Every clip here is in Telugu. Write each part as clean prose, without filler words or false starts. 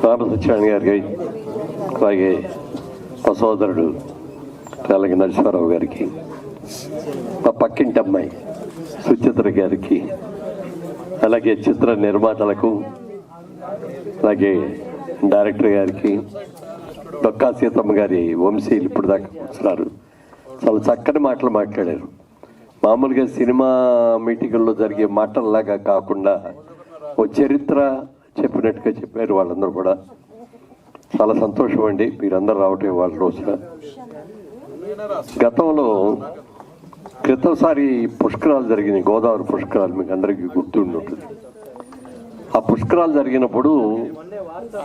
రామసత్యనారాయణ గారికి, అలాగే మా సోదరుడు అలాగే నరసింహారావు గారికి, మా పక్కింటి అమ్మాయి సుచిత్ర గారికి, అలాగే చిత్ర నిర్మాతలకు, అలాగే డైరెక్టర్ గారికి, డొక్కా సీతమ్మ గారి వంశీలు ఇప్పుడు దాకా వస్తున్నారు. చాలా చక్కని మాటలు మాట్లాడారు. మామూలుగా సినిమా మీటింగుల్లో జరిగే మాటల్లాగా కాకుండా ఓ చరిత్ర చెప్పినట్టుగా చెప్పారు వాళ్ళందరూ కూడా. చాలా సంతోషం అండి మీరందరూ రావటం వాళ్ళ రోజున. గతంలో క్రితంసారి పుష్కరాలు జరిగినాయి, గోదావరి పుష్కరాలు, మీకు అందరికీ గుర్తుండి ఉంటుంది. ఆ పుష్కరాలు జరిగినప్పుడు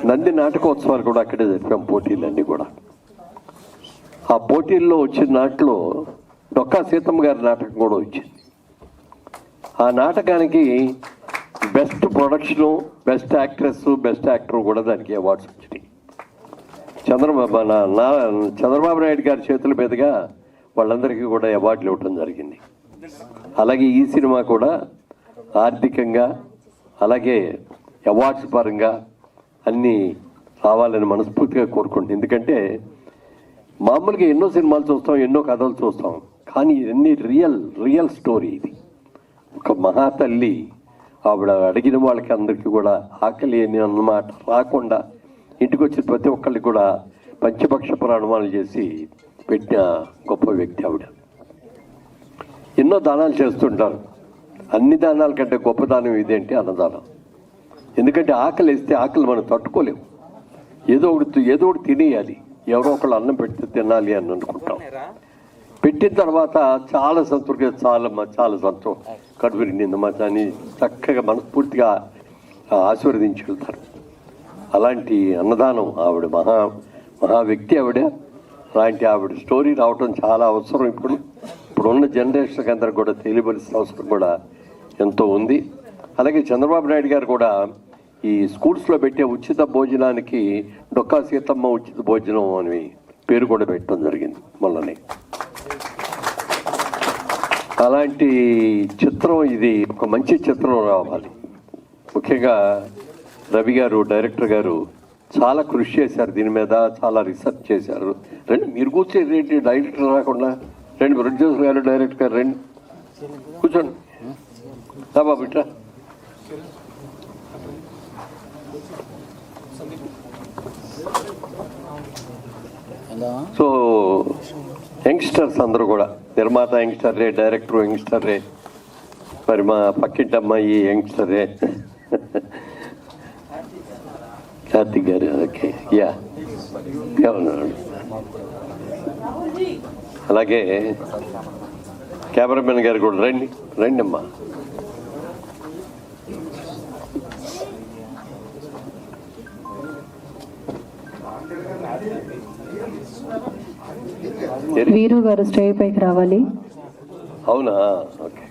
నంది నాటకోత్సవాలు కూడా అక్కడే జరిపాం, పోటీలన్నీ కూడా. ఆ పోటీల్లో వచ్చిన నాటలో డొక్కా సీతమ్మ గారి నాటకం కూడా వచ్చింది. ఆ నాటకానికి best production, best actress, best actor కూడా దానికి అవార్డ్స్ వచ్చినాయి. చంద్రబాబు నాయుడు గారి చేతుల మీదుగా వాళ్ళందరికీ కూడా అవార్డులు ఇవ్వడం జరిగింది. అలాగే ఈ సినిమా కూడా ఆర్థికంగా అలాగే అవార్డ్స్ పరంగా అన్నీ రావాలని మనస్ఫూర్తిగా కోరుకుంటుంది. ఎందుకంటే మామూలుగా ఎన్నో సినిమాలు చూస్తాం, ఎన్నో కథలు చూస్తాం, కానీ ఇవన్నీ రియల్ స్టోరీ. ఇది ఒక మహాతల్లి, ఆవిడ అడిగిన వాళ్ళకి అందరికీ కూడా ఆకలి అని అన్నమాట రాకుండా ఇంటికి వచ్చిన ప్రతి ఒక్కరికి కూడా పంచపక్ష ప్రాణాలు చేసి పెట్టిన గొప్ప వ్యక్తి ఆవిడ. ఎన్నో దానాలు చేస్తుంటారు. అన్ని దానాల కంటే గొప్ప దానం ఇదేంటి అన్నదానం. ఎందుకంటే ఆకలి వేస్తే ఆకలి మనం తట్టుకోలేము. ఏదో ఒకటి తినేయాలి. ఎవరో ఒకళ్ళు అన్నం పెడితే తినాలి అని అనుకుంటాం. పెట్టిన తర్వాత చాలా సంతృప్తిగా చాలా సంతోషం, కడుపు నిందమ్మా అని చక్కగా మనస్ఫూర్తిగా ఆశీర్వదించి వెళ్తారు. అలాంటి అన్నదానం ఆవిడ మహా వ్యక్తి ఆవిడ. అలాంటి ఆవిడ స్టోరీ రావటం చాలా అవసరం. ఇప్పుడున్న జనరేషన్కి అందరికి కూడా తెలియవలసిన అవసరం కూడా ఎంతో ఉంది. అలాగే చంద్రబాబు నాయుడు గారు కూడా ఈ స్కూల్స్లో పెట్టే ఉచిత భోజనానికి డొక్కా సీతమ్మ ఉచిత భోజనం అని పేరు కూడా పెట్టడం జరిగింది మొన్ననే. అలాంటి చిత్రం ఇది ఒక మంచి చిత్రం రావాలి. ముఖ్యంగా రవి గారు, డైరెక్టర్ గారు చాలా కృషి చేశారు దీని మీద, చాలా రీసెర్చ్ చేశారు. రండి మీరు కూర్చోండి, డైరెక్టర్ రాకుండా రండి, ప్రొడ్యూసర్ గారు, డైరెక్టర్ గారు రండి, కూర్చోండి. బాబు ఇట్లా సో యంగ్స్టర్స్ అందరూ కూడా, నిర్మాత యంగ్స్టర్రే, డైరెక్టర్ యంగ్స్టర్రే, మరి మా పక్కింటి అమ్మాయి యంగ్స్టర్రే, కార్తిక్ గారు. ఓకే, యా, అలాగే కెమెరామెన్ గారు కూడా రండి అమ్మా. వీరు గారు స్టేజ్ పైకి రావాలి. అవునా, ఓకే,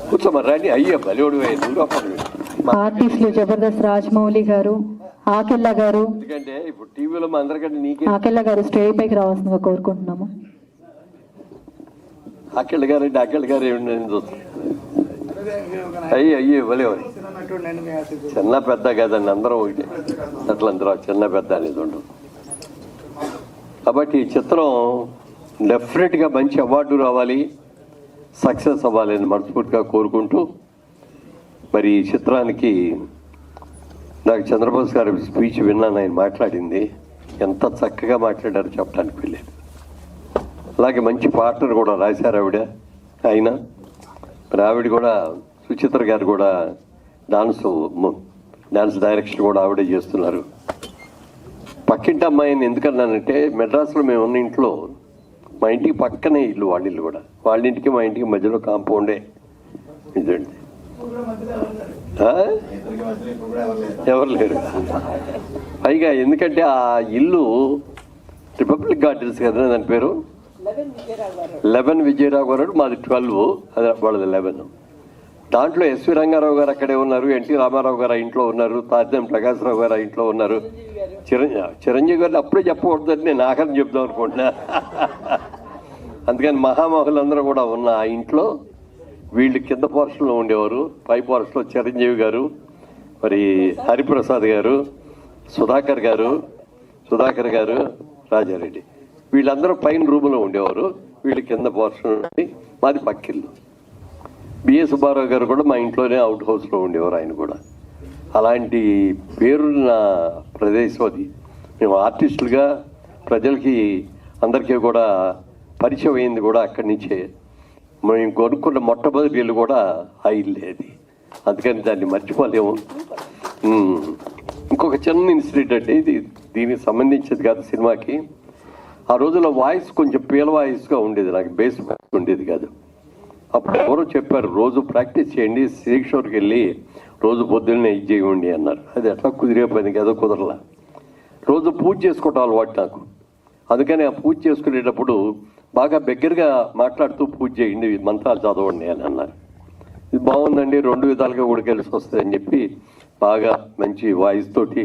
కూర్చోమా, రండి. అయ్యా బలివుడు ఆర్టిస్టులు జబర్దస్త్ రాజమౌళి గారు, ఆకెళ్ళ గారు, ఎందుకంటే ఇప్పుడు టీవీలో మా అందరికంటే నీకే ఆకెళ్ళ గారు స్టేజ్ పైకి రావాల్సిందిగా కోరుకుంటున్నాము. ఆకెళ్ళ గారంటే ఆకెళ్ళ గారు ఏమిటి చూస్తాను. అయ్యే బలివారు చిన్న పెద్ద కదండి, అందరం ఒకటే. అట్లా అందరూ చిన్న పెద్ద అనేది ఉండదు. కాబట్టి ఈ చిత్రం డెఫినెట్గా మంచి అవార్డు రావాలి, సక్సెస్ అవ్వాలి అని మనస్ఫూర్తిగా కోరుకుంటూ, మరి ఈ చిత్రానికి నాకు చంద్రబాబు గారి స్పీచ్ విన్నాను. ఆయన మాట్లాడింది ఎంత చక్కగా మాట్లాడారో చెప్పడానికి వెళ్ళేది. అలాగే మంచి పాటలు కూడా రాశారు ఆవిడ. ఆయన మరి ఆవిడ కూడా, సుచిత్ర గారు కూడా డాన్స్ డైరెక్షన్ కూడా ఆవిడే చేస్తున్నారు. పక్కింటి అమ్మాయిని ఎందుకన్నానంటే, మెడ్రాస్లో మేము ఉన్న ఇంట్లో, మా ఇంటికి పక్కనే ఇల్లు, వాళ్ళ ఇల్లు కూడా, వాళ్ళ ఇంటికి మా ఇంటికి మధ్యలో కాంపౌండే ఇదండి. ఎవరు లేరు పైగా. ఎందుకంటే ఆ ఇల్లు రిపబ్లిక్ గార్డెన్స్ కదా దాని పేరు, 11 విజయరావు గారు, మాది 12, అదే వాళ్ళది 11. దాంట్లో ఎస్వి రంగారావు గారు అక్కడే ఉన్నారు, ఎన్టీ రామారావు గారు ఆ ఇంట్లో ఉన్నారు, తాజ్యం ప్రకాశ్రావు గారు ఆ ఇంట్లో ఉన్నారు, చిరంజీవి గారిని అప్పుడే చెప్పకూడదని నేను ఆఖరిని చెప్దాం అనుకుంటున్నా. అందుకని మహామహులందరూ కూడా ఉన్న ఆ ఇంట్లో వీళ్ళు కింద పోర్షన్లో ఉండేవారు, పై పోర్షన్లో చిరంజీవి గారు, మరి హరిప్రసాద్ గారు, సుధాకర్ గారు, రాజారెడ్డి వీళ్ళందరూ పైన రూములో ఉండేవారు. వీళ్ళు కింద పోర్షన్ ఉండి మాది పక్కిల్లు. బిఎస్ సుబ్బారావు గారు కూడా మా ఇంట్లోనే అవుట్ హౌస్లో ఉండేవారు. ఆయన కూడా అలాంటి పేరున్న ప్రదేశం అది. మేము ఆర్టిస్టులుగా ప్రజలకి అందరికీ కూడా పరిచయం అయింది కూడా అక్కడి నుంచే. మేము కొనుక్కున్న మొట్టమొదటి ఇల్లు కూడా ఆ ఇల్లే అది. అందుకని దాన్ని మర్చిపోలేము. ఇంకొక చిన్న ఇన్సిడెంట్ అంటే ఇది దీనికి సంబంధించేది కాదు సినిమాకి. ఆ రోజుల్లో వాయిస్ కొంచెం పీల వాయిస్గా ఉండేది, నాకు బేస్ ఉండేది కాదు. అప్పుడు ఎవరో చెప్పారు, రోజు ప్రాక్టీస్ చేయండి, శ్రీకిషోర్కి వెళ్ళి రోజు పొద్దున్నే ఇది చేయండి అన్నారు. అది ఎట్లా కుదిరే పని కదా, కుదరలా. రోజు పూజ చేసుకోవటం అలవాటు నాకు. అందుకని ఆ పూజ చేసుకునేటప్పుడు బాగా దగ్గరగా మాట్లాడుతూ పూజ చేయండి, మంత్రాలు చదవండి అని అన్నారు. ఇది బాగుందండి, 2 విధాలుగా కూడా కలిసి వస్తుందని చెప్పి బాగా మంచి వాయిస్ తోటి